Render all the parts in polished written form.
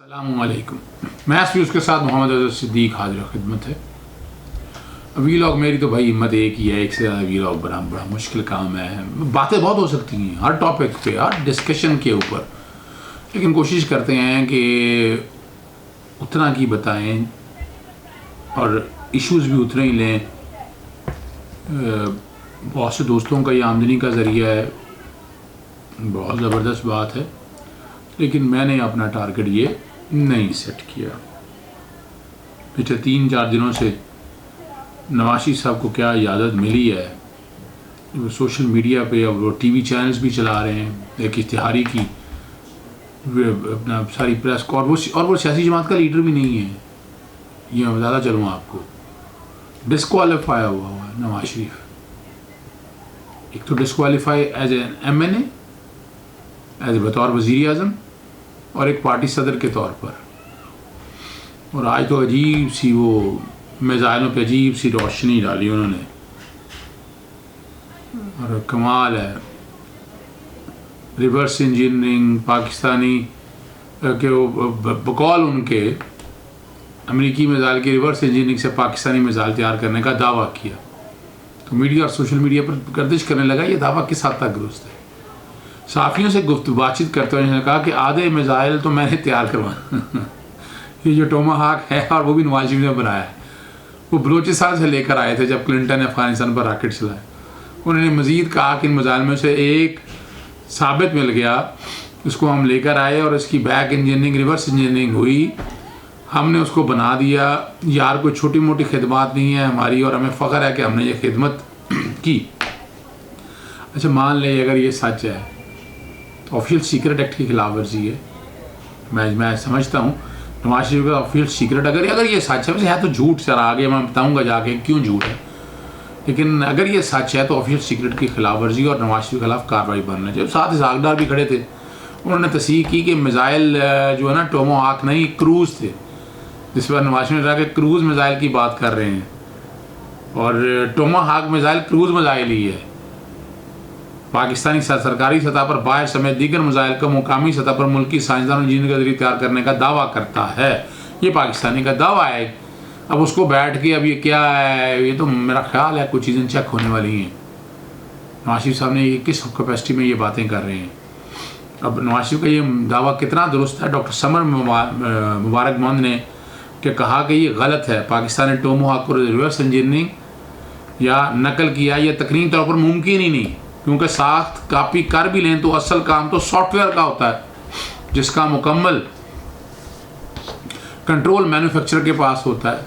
अस्सलामुअलैकुम। मैं उसके साथ मोहम्मद अज़हर सिद्दीक हाजिर खिदमत है। वीलॉग मेरी तो भाई हिम्मत एक ही है, एक से ज़्यादा वीलॉग बनाना बड़ा मुश्किल काम है। बातें बहुत हो सकती हैं हर टॉपिक पे, हर डिस्कशन के ऊपर, लेकिन कोशिश करते हैं कि उतना की बताएं और इश्यूज़ भी उतने ही लें। बहुत से दोस्तों का ये आमदनी का ज़रिया है, बहुत ज़बरदस्त बात है, लेकिन मैंने अपना टारगेट ये नहीं सेट किया। पिछले 3-4 दिनों से नवाशी साहब को क्या इजाज़त मिली है, वो सोशल मीडिया पे अब वो टीवी चैनल्स भी चला रहे हैं, एक इश्तिहारी की अपना सारी प्रेस को, और वो सियासी जमात का लीडर भी नहीं है, ये मैं बताता चलूँ आपको। डिस्क्वालीफाई हुआ है नवाज शरीफ। एक तो disqualify as an MNA, as बतौर वज़ीर आज़म, और एक पार्टी सदर के तौर पर। और आज तो अजीब सी वो मिज़ाइलों पे अजीब सी रोशनी डाली उन्होंने, और कमाल है। रिवर्स इंजीनियरिंग पाकिस्तानी के बकौल उनके अमेरिकी मिज़ाइल की रिवर्स इंजीनियरिंग से पाकिस्तानी मिज़ाइल तैयार करने का दावा किया, तो मीडिया और सोशल मीडिया पर गर्दिश करने लगा ये दावा किस हद तक दुरुस्त है। साफ़ियों से बातचीत करते हुए उन्होंने कहा कि आधे मिज़ाइल तो मैंने तैयार करवाए ये जो टोमाहाक है, और वो भी नवाज शरीफ ने बनाया है, वो बलूचिस्तान से लेकर आए थे जब क्लिंटन ने अफ़गानिस्तान पर रॉकेट चलाए। उन्होंने मज़ीद कहा कि इन मिज़ाइल में से एक साबित मिल गया, उसको हम लेकर आए और इसकी बैक इंजीनियरिंग रिवर्स इंजीनियरिंग हुई, हमने उसको बना दिया। यार कोई छोटी मोटी खिदमत नहीं है हमारी, और हमें फ़ख्र है कि हमने ये खिदमत की। अच्छा, मान ले अगर ये सच है तो ऑफिशियल सीक्रेट एक्ट की खिलाफ वर्जी है। मैं समझता हूँ नवाज शरीफ का ऑफिशियल सीक्रेट अगर ये सच है, वैसे है तो झूठ, सर आगे मैं बताऊँगा जाके क्यों झूठ है, लेकिन अगर ये सच है तो ऑफिशियल सीक्रेट की खिलाफ वर्जी और नवाज शरीफ के खिलाफ कार्रवाई बनना चाहिए। साथ इसाकदार भी खड़े थे, उन्होंने तस्दीक की कि मिज़ाइल जो है ना टोमाहाक नहीं क्रूज़ थे, जिस पर नवाज शरीफ ने कहा कि क्रूज़ मिज़ाइल की बात कर रहे हैं, और टोमाहाक मिज़ाइल क्रूज़ मिज़ाइल ही है। पाकिस्तानी सरकारी सतह पर बाहर समेत दीगर मिज़ाइल को मुकामी सतह पर मुल्की साइंसदान इंजीनियर के जरिए तैयार करने का दावा करता है। ये पाकिस्तानी का दावा है। अब उसको बैठ के अब ये क्या है, ये तो मेरा ख्याल है कुछ चीज़ें चेक होने वाली हैं। नवाज शरीफ साहब ने ये किस कैपेसिटी में ये बातें कर रहे हैं। अब नवाज शरीफ का ये दावा कितना दुरुस्त है, डॉक्टर समर मुबारकमंद ने कि कहा कि ये गलत है, पाकिस्तान ने टोमाहाक को रिवर्स इंजीनियरिंग या नकल किया, यह तकनीकी तौर पर मुमकिन ही नहीं, क्योंकि साख्त कापी कर भी लें तो असल काम तो सॉफ्टवेयर का होता है, जिसका मुकम्मल कंट्रोल मैन्युफैक्चरर के पास होता है।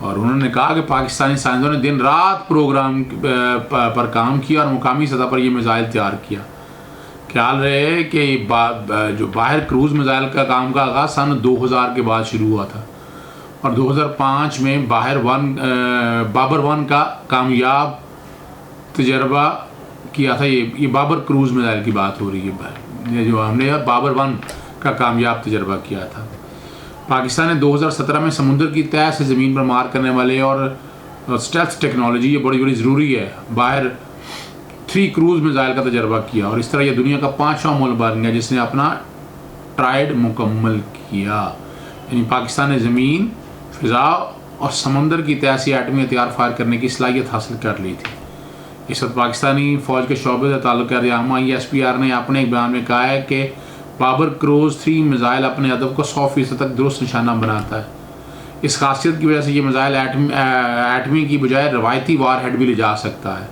और उन्होंने कहा कि पाकिस्तानी साइंसदानों ने दिन रात प्रोग्राम पर काम किया और मुकामी सतह पर यह मिज़ाइल तैयार किया। ख्याल रहे कि जो बाहर क्रूज़ मिज़ाइल का काम का आगाज़ सन 2000 के बाद शुरू हुआ था, और 2005 में बाबर 1 का कामयाब तजर्बा किया था। ये बाबर क्रूज़ मिज़ाइल की बात हो रही है, ये जो हमने बाबर 1 का कामयाब तजर्बा किया था। पाकिस्तान ने 2017 में समुद्र की तह से ज़मीन पर मार करने वाले और स्टेल्थ टेक्नोलॉजी, ये बड़ी ज़रूरी है, बाहर 3 क्रूज़ मिज़ाइल का तजर्बा किया, और इस तरह यह दुनिया का 5वां मुल्क बन गया जिसने अपना ट्रायड मुकम्मल किया। यानी पाकिस्तान ने ज़मीन, फ़िज़ा और समंदर की तह से एटमी हथियार फायर करने की सलाहियत हासिल कर ली थी। इस वक्त पाकिस्तानी फ़ौज के शोबे से ताल्लुक़ SPR ने अपने एक बयान में कहा है कि बाबर क्रूज़ 3 मिज़ाइल अपने हदफ को 100% तक दुरुस्त निशाना बनाता है। इस खासियत की वजह से ये मिज़ाइल एटमी की बजाय रवायती वार हेड भी ले जा सकता है।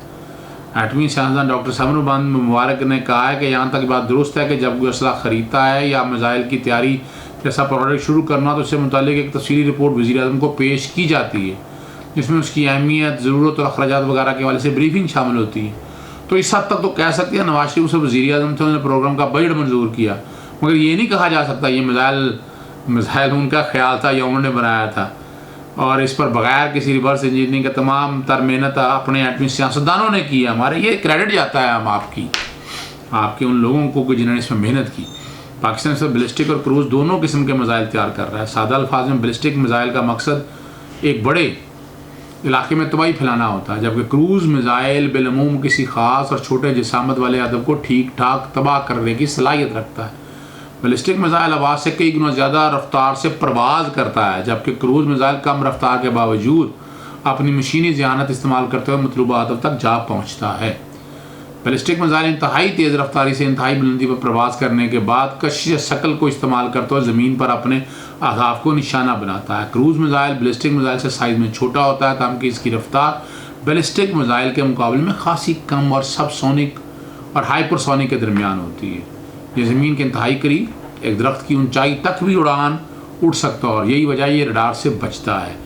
एटमी साइंसदान डॉक्टर समर मुबारक ने कहा है कि यहाँ तक बात दुरुस्त है कि जब कोई असला ख़रीदता है या मिज़ाइल की तैयारी जैसा प्रोजेक्ट शुरू करना, तो इससे मुतालिक एक तफसीली रिपोर्ट वज़ीर आज़म को पेश की जाती है, जिसमें उसकी अहमियत, ज़रूरत और अखराजात वगैरह के हवाले से ब्रीफिंग शामिल होती है। तो इस हद तक तो कह सकते हैं नवाज शरीफ से वज़ीर आज़म थे, उन्होंने प्रोग्राम का बजट मंजूर किया, मगर ये नहीं कहा जा सकता ये मिज़ाइल उनका ख्याल था या उन्होंने बनाया था। और इस पर बग़ैर किसी रिवर्स इंजीनियरिंग का तमाम तर मेहनत अपने एटमी सियासतदानों ने की है। हमारे ये क्रेडिट जाता है हम आपके उन लोगों को जिन्होंने इसमें मेहनत की। पाकिस्तान से बैलिस्टिक और क्रूज़ दोनों किस्म के मिज़ाइल तैयार कर रहा है। सादा अल्फाज में बैलिस्टिक मिज़ाइल का मकसद एक बड़े इलाके में तबाही फैलाना होता है, जबकि क्रूज़ मिज़ाइल बिलमूम किसी ख़ास और छोटे जिसामत वाले हदफ को ठीक ठाक तबाह करने की सलाहियत रखता है। बैलिस्टिक मिसाइल हवा से कई गुना ज़्यादा रफ्तार से परवाज़ करता है, जबकि क्रूज़ मिसाइल कम रफ्तार के बावजूद अपनी मशीनी ज़हानत इस्तेमाल करते हुए मतलूबा हदफ तक जा पहुँचता है। बैलिस्टिक मिसाइल इंतहाई तेज़ रफ्तारी से इंतहाई बुलंदी पर प्रवास करने के बाद कशिश शकल को इस्तेमाल करते हुए ज़मीन पर अपने अहदाफ को निशाना बनाता है। क्रूज़ मिसाइल बैलिस्टिक मिसाइल से साइज़ में छोटा होता है, ताकि इसकी रफ्तार बैलिस्टिक मिसाइल के मुकाबले में खासी कम और सबसोनिक और हाइपरसोनिक के दरमियान होती है। ये ज़मीन के इंतहाई करीब एक दरख्त की ऊंचाई तक भी उड़ सकता है और यही वजह ये रडार से बचता है।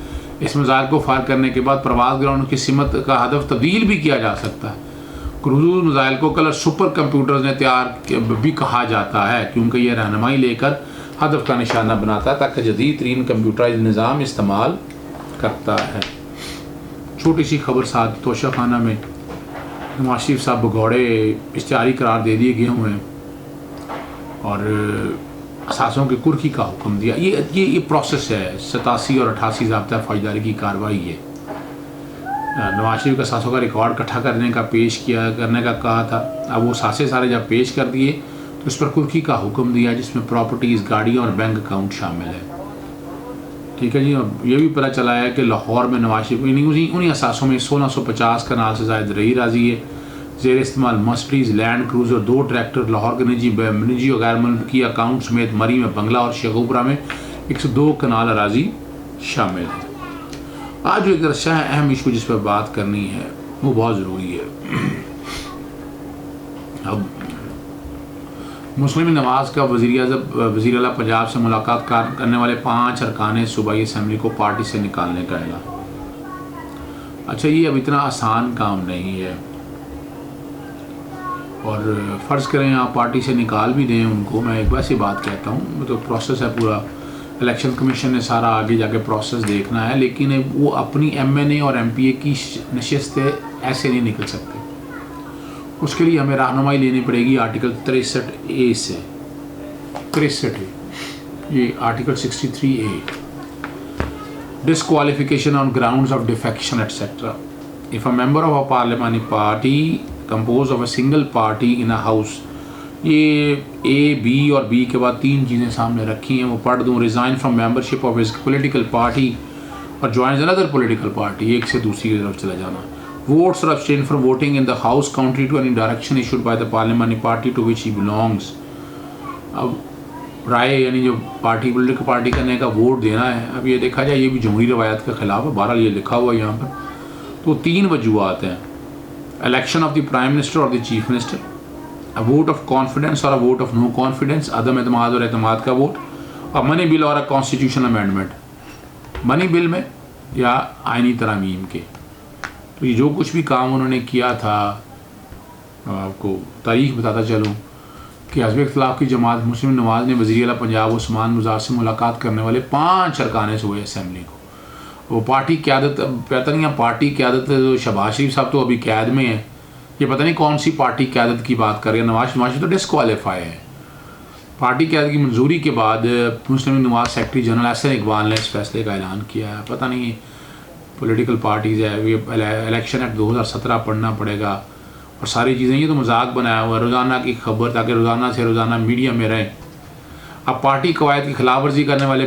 इस मिसाइल को फायर करने के बाद प्रवास ग्राउंड की सिमत का हदफ तब्दील भी किया जा सकता है। क्रूज़ मिसाइल को कलर सुपर कंप्यूटर्स ने तैयार भी कहा जाता है, क्योंकि यह रहनुमाई लेकर हदफ का निशाना बनाता है ताकि जदीद तरीन कंप्यूटराइज निज़ाम इस्तेमाल करता है। छोटी सी खबर साथ तोशा खाना में नवाज शरीफ साहब भगौड़े इश्तिहारी करार दे दिए गए हुए हैं और असासों की कुर्की का हुक्म दिया। ये प्रोसेस है। 87 और 88 ज़ाब्ता फौजदारी की कार्रवाई है। नवाज शरीफ का असासों का रिकॉर्ड इकट्ठा करने का कहा था। अब वो सासे सारे जब पेश कर दिए तो उस पर कुर्की का हुक्म दिया, जिसमें प्रॉपर्टीज़, गाड़ियाँ और बैंक अकाउंट शामिल है। ठीक है जी। और ये भी पता चला है कि लाहौर में नवाज शरीफ उन्हीं असासों में 1650 कनाल से ज़ायद रही राजी है। ज़ेर इस्तेमाल Mercedes, land cruiser, 2 tractor, Lahore के निजी और गैर मुल्की अकाउंट समेत मरी में बंगला और शेखुपुरा में 102 कनाल अराजी शामिल है। आज जो एक अहम इशू जिस पर बात करनी है वो बहुत ज़रूरी है। अब मुस्लिम नवाज़ का वज़ीर आला पंजाब से मुलाकात करने वाले 5 अरकान सूबाई असम्बली को पार्टी से निकालने का ऐलान। अच्छा, ये अब इतना आसान काम नहीं है और फ़र्ज़ करें आप पार्टी से निकाल भी दें उनको, मैं एक वैसी बात कहता हूँ, तो प्रोसेस है पूरा। इलेक्शन कमीशन ने सारा आगे जाके प्रोसेस देखना है, लेकिन वो अपनी MNA और MPA की नशिस्तें ऐसे नहीं निकल सकते। उसके लिए हमें रहनुमाई लेनी पड़ेगी आर्टिकल 63A से। 63A, ये article 63A, disqualification on grounds of defection etcetera. If a member of a parliamentary party compose of a single party in a house, ये A, B और B के बाद 3 चीज़ें सामने रखी हैं, वो पढ़ दूँ। Resign from membership of his political party और ज्वाइन अनदर पॉलिटिकल पार्टी, एक से दूसरी की तरफ चला जाना। वोट्स और abstain from voting in the house contrary to any direction issued by the parliamentary party to which he belongs. अब राय यानी जो पार्टी पॉलिटिकल पार्टी करने का वोट देना है, अब ये देखा जाए ये भी जमहूरी रवायत के ख़िलाफ़ है। बहरहाल ये लिखा हुआ है यहाँ पर। तो 3 वजूहात हैं: election of the prime minister और the chief minister, a vote of confidence और a vote of no confidence, अदम एतमाद और एतमाद का वोट, और मनी बिल और a constitution amendment, money bill में या आइनी तरमीम के। तो ये जो कुछ भी काम उन्होंने किया था, आपको तारीख बताता चलूँ कि हिज़्ब इख्तिलाफ की जमात मुस्लिम नवाज़ ने वज़ीर आला पंजाब उस्मान मुज़ार से मुलाकात करने वाले 5 अरकान सूबाई असम्बली को, वो पार्टी क़यादत, पता नहीं पार्टी क़यादत शहबाज शरीफ साहब तो अभी कैद में है, ये पता नहीं कौन सी पार्टी क़यादत की बात कर रही है। नवाज शरीफ तो डिसक्वालीफाई है। पार्टी क़यादत की मंजूरी के बाद मुस्लिम नवाज़ सेक्रेटरी जनरल एहसन इकबाल ने इस फैसले का ऐलान किया है। पता नहीं पॉलिटिकल पार्टीज़ है, ये इलेक्शन एक्ट 2017 पढ़ना पड़ेगा और सारी चीज़ें, ये तो मजाक बनाया हुआ है, रोज़ाना की खबर, ताकि रोज़ाना मीडिया में रहें। अब पार्टी कवायद की खिलाफ वर्जी करने वाले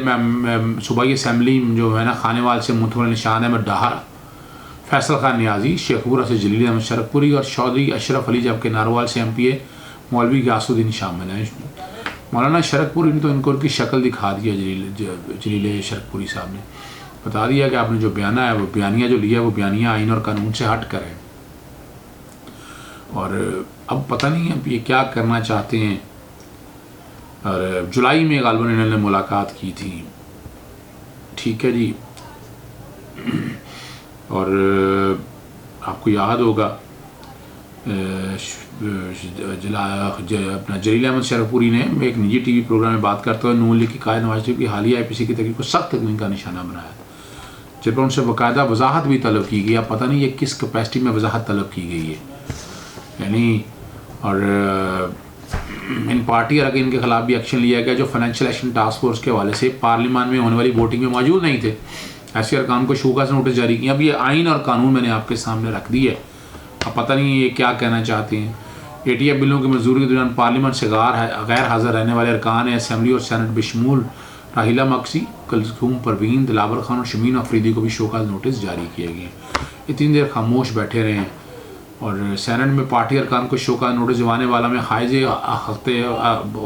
सूबाई असम्बली जो है ना, खानेवाल से मुतवल निशान अहमद डाहर, फैसल खान नियाजी, शेखपुरा से जलील अहमद शरकपुरी और चौधरी अशरफ अली, जबकि नारोवाल से MPA मौलवी गयासुद्दीन शामिल हैं। मौलाना शरकपुरी ने तो इनको उनकी शक्ल दिखा दिया, जलील शरकपुरी साहब ने बता दिया कि आपने जो बयाना है, वो बयानिया जो लिया, वो बयानिया आइन और कानून से हट कर है। और अब पता नहीं है ये क्या करना चाहते हैं। और जुलाई में गालिबन इन्होंने मुलाकात की थी, ठीक है जी। और आपको याद होगा अपना जलील अहमद शरकपुरी ने एक निजी TV प्रोग्राम में बात करते हुए नून लीग की कायद नवाज शरीफ की हालिया IPC की तहरीक को सख्त तकमील का निशाना बनाया था, जिस पर उनसे बाकायदा वजाहत भी तलब की गई। अब पता नहीं ये किस कैपेसिटी में वजाहत तलब की गई है, यानी और इन पार्टी अरकान के खिलाफ भी एक्शन लिया गया जो फाइनेंशियल एक्शन टास्क फोर्स के हवाले से पार्लियामान में होने वाली वोटिंग में मौजूद नहीं थे। ऐसे अरकान को शोका से नोटिस जारी किया। अब ये आइन और कानून मैंने आपके सामने रख दी है, अब पता नहीं ये क्या कहना चाहते हैं। ATF बिलों की मंजूरी के दौरान पार्लियामेंट से गैर हाजिर रहने वाले अरकान असम्बली और सैनेट बशमूल राहिला मक्सी, कुलसूम परवीन, दिलावर खान और शमीन अफरीदी को भी शोकॉज नोटिस जारी किए गए। इतनी देर खामोश बैठे रहे और सैनेट में पार्टी अरकान को शोकॉज नोटिस दिवाने वाला में हाइज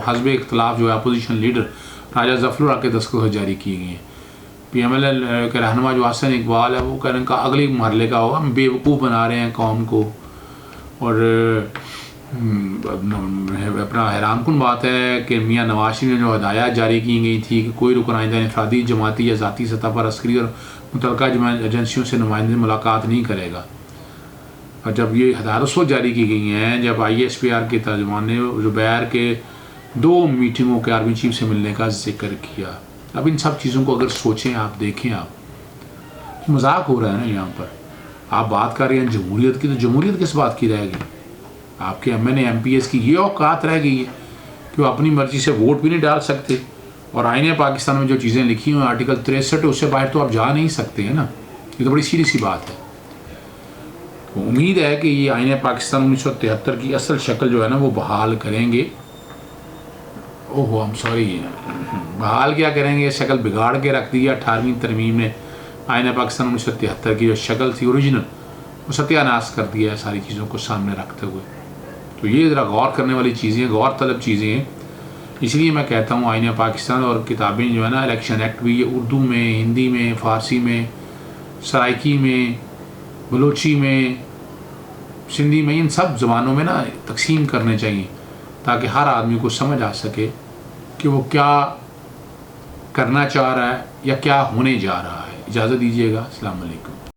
हस्ब इख्तलाफ जो है अपोजिशन लीडर राजा जफर के दस्तखत जारी किए गए हैं। PML के रहनुमा जो हसन इकबाल है वो कह रहे हैं अगले मरहले का होगा, हम बेवकूफ़ बना रहे हैं कौम को। और अपना हैरानकुन बात है कि मियाँ नवाज शरीफ ने जो हदायत जारी की गई थी कि कोई रुकन आइंदा इनफरादी, जमाती या ज़ाती सतह पर अस्करी और मुतल्लिका एजेंसियों से नुमाइंदे मुलाकात नहीं करेगा। और जब ये हदायत उस वक्त जारी की गई हैं जब ISPR के तर्जुमान ने ज़ुबैर के 2 मीटिंगों के आर्मी चीफ से मिलने का जिक्र किया। अब इन सब चीज़ों को अगर सोचें, आप देखें, आप तो मजाक हो रहा है ना यहाँ पर। आप बात कर रहे हैं जमहूरियत की, तो जमहूरियत किस बात की रहेगी? आपके MNA MPs की ये औकात रह गई है कि वो अपनी मर्जी से वोट भी नहीं डाल सकते। और आईने पाकिस्तान में जो चीज़ें लिखी हुई आर्टिकल 63 उससे बाहर तो आप जा नहीं सकते हैं ना। ये तो बड़ी सीधी सी बात है। तो उम्मीद है कि ये आईने पाकिस्तान 1973 की असल शक्ल जो है ना वो बहाल करेंगे। ओहो हम सॉरी, बहाल क्या करेंगे, शक्ल बिगाड़ के रख दी है 18वीं तरमीम ने। आईने पाकिस्तान 1973 की जो शक्ल थी ओरिजिनल, वो सत्यानाश कर दिया है सारी चीज़ों को सामने रखते हुए। तो ये ज़रा गौर करने वाली चीज़ें, गौर तलब चीज़ें हैं। इसलिए मैं कहता हूँ आईने पाकिस्तान और किताबें जो है ना, इलेक्शन एक्ट भी, ये उर्दू में, हिंदी में, फ़ारसी में, सराइकी में, बलोची में, सिंधी में, इन सब ज़बानों में ना तकसीम करने चाहिए ताकि हर आदमी को समझ आ सके कि वो क्या करना चाह रहा है या क्या होने जा रहा है। इजाज़त दीजिएगा। अस्सलाम वालेकुम।